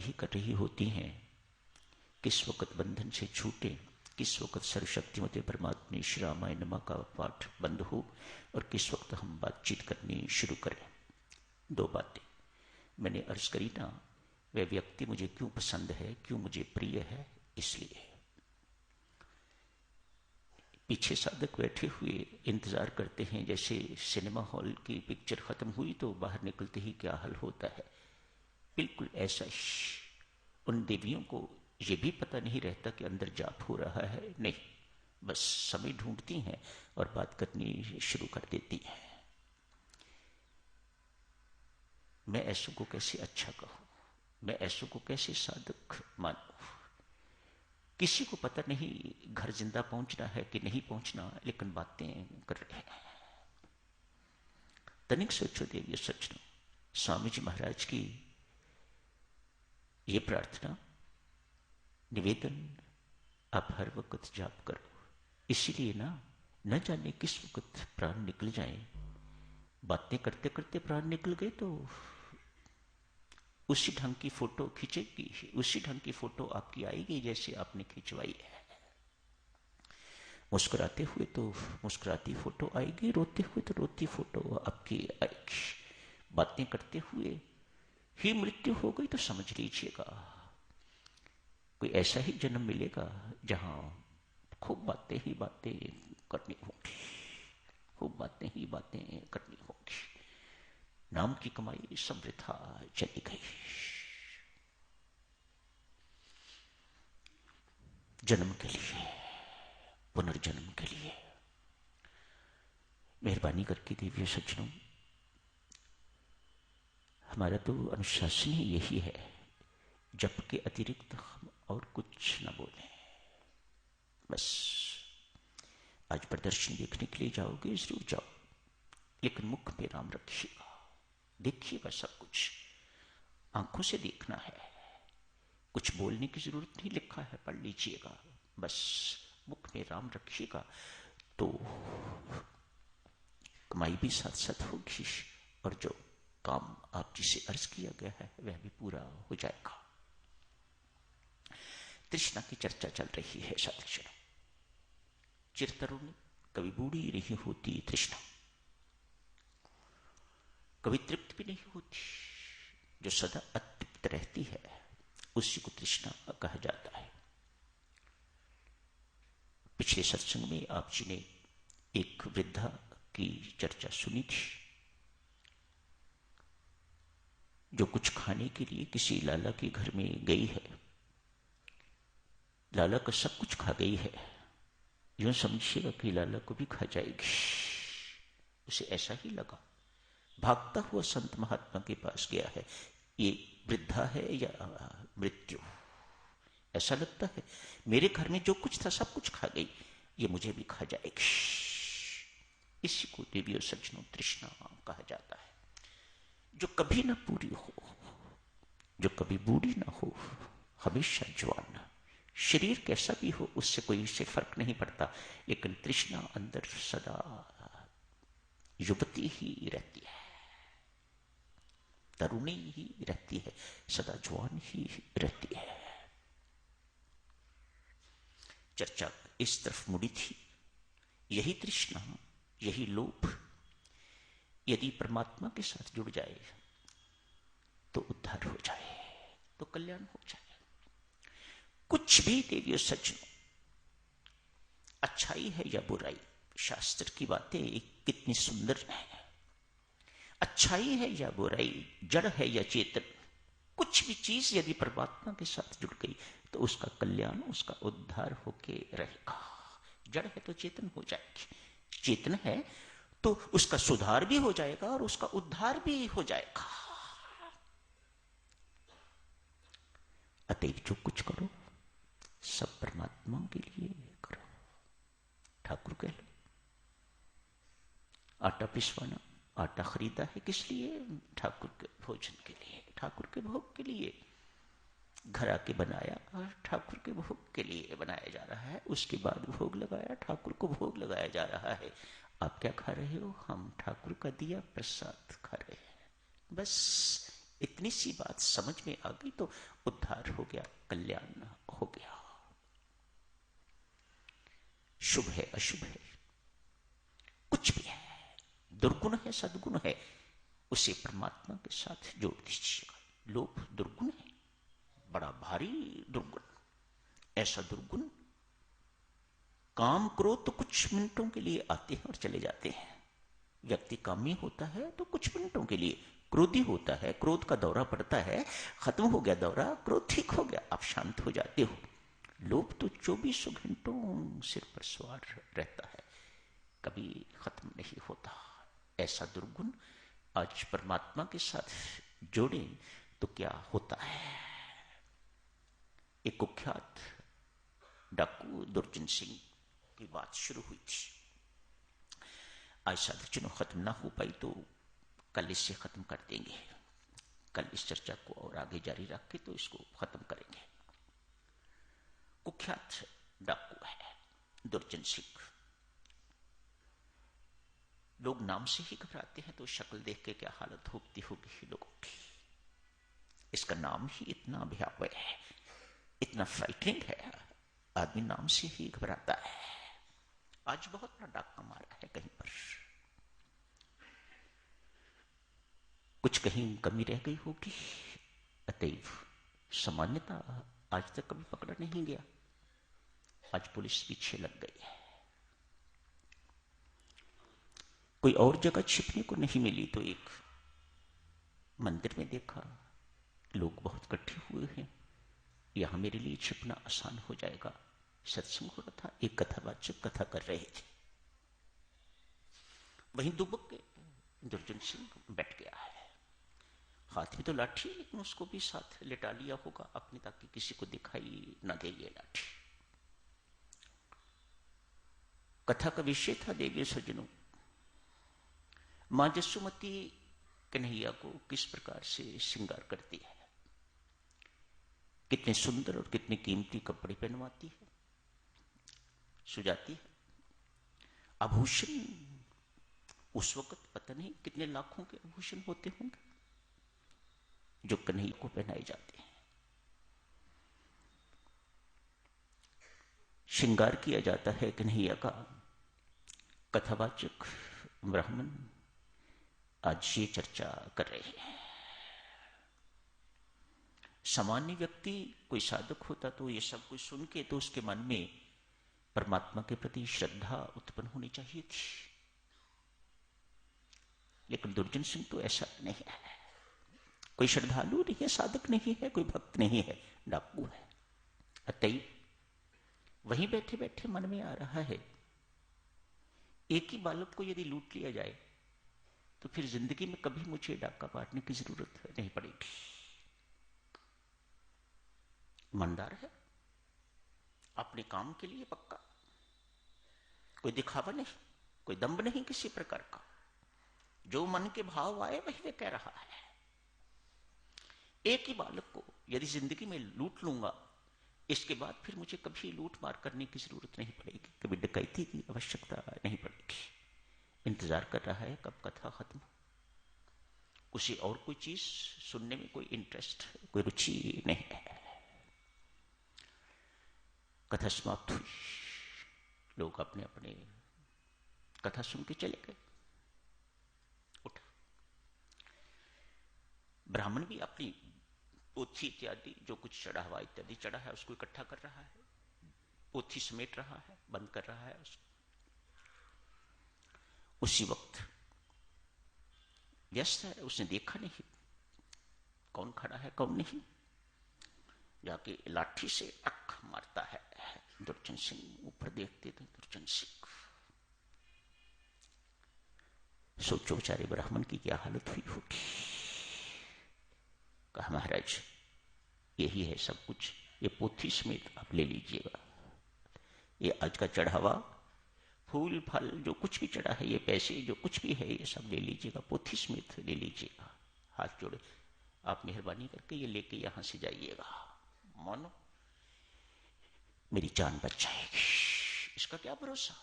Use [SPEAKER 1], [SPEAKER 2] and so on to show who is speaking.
[SPEAKER 1] समाधि कर रही होती हैं, किस वक्त बंधन से छूटे, किस वक्त सर्वशक्तिमते परमात्मा श्री रामाय नमः का पाठ बंद हो और किस वक्त हम बातचीत करनी शुरू करें। दो बातें मैंने अर्ज करी ना, वह व्यक्ति मुझे क्यों पसंद है, क्यों मुझे प्रिय है, इसलिए। पीछे साधक बैठे हुए इंतजार करते हैं, जैसे सिनेमा हॉल की पिक्चर खत्म हुई तो बाहर निकलते ही क्या हाल होता है, बिल्कुल ऐसा ही उन देवियों को ये भी पता नहीं रहता कि अंदर जाप हो रहा है, नहीं, बस समय ढूंढती हैं और बात करनी शुरू कर देती हैं। मैं ऐसों को कैसे अच्छा कहूं, मैं ऐसों को कैसे साधक मानूं। किसी को पता नहीं घर जिंदा पहुंचना है कि नहीं पहुंचना, लेकिन बातें कर रहे हैं। तनिक सोचो देवी सचनो, स्वामी जी महाराज की ये प्रार्थना निवेदन, आप हर वक्त जाप करो, इसीलिए ना, न जाने किस वक्त प्राण निकल जाए। बातें करते करते प्राण निकल गए तो उसी ढंग की फोटो खींचेगी, उसी ढंग की फोटो आपकी आएगी जैसे आपने खिंचवाई है। मुस्कुराते हुए तो मुस्कुराती फोटो आएगी, रोते हुए तो रोती फोटो आपकी आएगी। बातें करते हुए ही मृत्यु हो गई तो समझ लीजिएगा कोई ऐसा ही जन्म मिलेगा जहां खूब बातें ही बातें करनी होंगी, खूब बातें ही बातें करनी होंगी। नाम की कमाई सब वृथा चली गई। जन्म के लिए, पुनर्जन्म के लिए मेहरबानी करके देवियों सज्जनों, हमारा तो अनुशासन ही यही है, जप के अतिरिक्त हम और कुछ न बोलें। बस आज प्रदर्शन देखने के लिए जाओगे जरूर जाओ, लेकिन मुख में राम रखिएगा, देखिएगा सब कुछ आंखों से देखना है, कुछ बोलने की जरूरत नहीं, लिखा है पढ़ लीजिएगा, बस मुख में राम रखिएगा तो कमाई भी साथ साथ होगी और जो काम आप जिसे अर्ज किया गया है वह भी पूरा हो जाएगा। तृष्णा की चर्चा चल रही है साथियों। चिरतरुण कभी बूढ़ी नहीं होती तृष्णा, कभी तृप्त भी नहीं होती, जो सदा अतृप्त रहती है उसी को तृष्णा कहा जाता है। पिछले सत्संग में आप जी ने एक वृद्धा की चर्चा सुनी थी, जो कुछ खाने के लिए किसी लाला के घर में गई है, लाला का सब कुछ खा गई है, यूं समझिएगा कि लाला को भी खा जाएगी। उसे ऐसा ही लगा, भागता हुआ संत महात्मा के पास गया है, ये वृद्धा है या मृत्यु, ऐसा लगता है मेरे घर में जो कुछ था सब कुछ खा गई, ये मुझे भी खा जाएगी। इसी को देवी और सज्जनों तृष्णा कहा जाता है, जो कभी ना पूरी हो, जो कभी बूढ़ी ना हो, हमेशा जवान। शरीर कैसा भी हो उससे कोई इससे फर्क नहीं पड़ता, लेकिन तृष्णा अंदर सदा युवती ही रहती है, तरुणी ही रहती है, सदा जवान ही रहती है। चर्चा इस तरफ मुड़ी थी, यही तृष्णा, यही लोभ यदि परमात्मा के साथ जुड़ जाए तो उद्धार हो जाए, तो कल्याण हो जाए। कुछ भी देवियों सज्जनों, अच्छाई है या बुराई, शास्त्र की बातें कितनी सुंदर है। अच्छाई है या बुराई, जड़ है या चेतन, कुछ भी चीज यदि परमात्मा के साथ जुड़ गई तो उसका कल्याण, उसका उद्धार होके रहेगा। जड़ है तो चेतन हो जाएगी, चेतन है तो उसका सुधार भी हो जाएगा और उसका उद्धार भी हो जाएगा। अतएव जो कुछ करो सब परमात्मा के लिए करो। ठाकुर कह लो, आटा पिसवाना, आटा खरीदा है किस लिए? ठाकुर के भोजन के लिए, ठाकुर के भोग के लिए। घर आके बनाया और ठाकुर के भोग के लिए बनाया जा रहा है, उसके बाद भोग लगाया, ठाकुर को भोग लगाया जा रहा है। आप क्या खा रहे हो? हम ठाकुर का दिया प्रसाद खा रहे हैं, बस इतनी सी बात समझ में आ गई तो उद्धार हो गया, कल्याण हो गया। शुभ है अशुभ है, कुछ भी है, दुर्गुण है सद्गुण है, उसे परमात्मा के साथ जोड़ दीजिएगा। लोभ दुर्गुण है, बड़ा भारी दुर्गुण। ऐसा दुर्गुण, काम क्रोध तो कुछ मिनटों के लिए आते हैं और चले जाते हैं। व्यक्ति कामी होता है तो कुछ मिनटों के लिए, क्रोधी होता है, क्रोध का दौरा पड़ता है, खत्म हो गया दौरा, क्रोध ठीक हो गया, आप शांत हो जाते हो। लोभ तो 24 घंटों सिर पर सवार रहता है, कभी खत्म नहीं होता। ऐसा दुर्गुण आज परमात्मा के साथ जोड़े तो क्या होता है। एक कुख्यात डाकू दुर्जन सिंह की बात शुरू हुई थी। आज साधक चुनो खत्म ना हो पाई तो कल इससे खत्म कर देंगे। कल इस चर्चा को और आगे जारी रख के तो इसको खत्म करेंगे। कुख्यात डाकू है दुर्जन सिंह। लोग नाम से ही घबराते हैं तो शक्ल देख के क्या हालत होती होगी लोगों की। इसका नाम ही इतना भयावह है, इतना फ्राइटनिंग है, आदमी नाम से ही घबराता है। आज बहुत बड़ा डाका मारा है कहीं पर, कुछ कहीं कमी रह गई होगी, अतएव सामान्यता आज तक कभी पकड़ा नहीं गया। आज पुलिस पीछे लग गई है। कोई और जगह छिपने को नहीं मिली तो एक मंदिर में देखा, लोग बहुत इकट्ठे हुए हैं, यहां मेरे लिए छिपना आसान हो जाएगा। सत्संग हो रहा था, एक कथावाचक कथा कर रहे थे, वहीं दुबक के दुर्जन सिंह बैठ गया है। हाथ में तो लाठी, लेकिन उसको भी साथ लेटा लिया होगा अपने, ताकि किसी को दिखाई न दे ये लाठी। कथा का विषय था देवी सज्जनों, मां जसुमती कन्हैया को किस प्रकार से श्रृंगार करती है, कितने सुंदर और कितने कीमती कपड़े पहनवाती है, सुजाती है। आभूषण उस वक्त पता नहीं कितने लाखों के आभूषण होते होंगे जो कन्हैया को पहनाए जाते हैं। श्रृंगार किया जाता है कन्हैया का। कथावाचक ब्राह्मण आज ये चर्चा कर रहे हैं। सामान्य व्यक्ति, कोई साधक होता तो ये सब कुछ सुन के तो उसके मन में परमात्मा के प्रति श्रद्धा उत्पन्न होनी चाहिए थी, लेकिन दुर्जन सिंह तो ऐसा नहीं है। कोई श्रद्धालु नहीं है, साधक नहीं है, कोई भक्त नहीं है, डाकू है। अतएव वहीं बैठे बैठे मन में आ रहा है, एक ही बालक को यदि लूट लिया जाए तो फिर जिंदगी में कभी मुझे डाका मारने की जरूरत नहीं पड़ेगी। ईमानदार है, अपने काम के लिए पक्का, कोई दिखावा नहीं, कोई दंभ नहीं किसी प्रकार का। जो मन के भाव आए वही वे कह रहा है। एक ही बालक को यदि जिंदगी में लूट लूंगा, इसके बाद फिर मुझे कभी लूट मार करने की जरूरत नहीं पड़ेगी, कभी डकैती की आवश्यकता नहीं पड़ेगी। इंतजार कर रहा है कब कथा खत्म, उसे और कोई चीज सुनने में कोई इंटरेस्ट, कोई रुचि नहीं है। कथा समाप्त हुई, लोग अपने अपने कथा सुन के चले गए। उठा ब्राह्मण भी अपनी पोथी इत्यादि जो कुछ चढ़ा हुआ इत्यादि चढ़ा है उसको इकट्ठा कर रहा है, पोथी समेट रहा है, बंद कर रहा है उसको। उसी वक्त व्यस्त है, उसने देखा नहीं कौन खड़ा है कौन नहीं, जाके लाठी से टक मारता है। दुर्जन सिंह ऊपर देखते थे, दुर्जन सिंह सोचो बेचारे ब्राह्मण की क्या हालत हुई होगी। कहा महाराज यही है सब कुछ, ये पोथी समेत आप ले लीजिएगा, ये आज का चढ़ावा, फूल फल जो कुछ भी चढ़ा है, ये पैसे जो कुछ भी है, ये सब ले लीजिएगा, पोथी समेत ले लीजिएगा। हाथ जोड़े, आप मेहरबानी करके ये लेके यहां से जाइएगा, मानो मेरी जान बच जाएगी। इसका क्या भरोसा।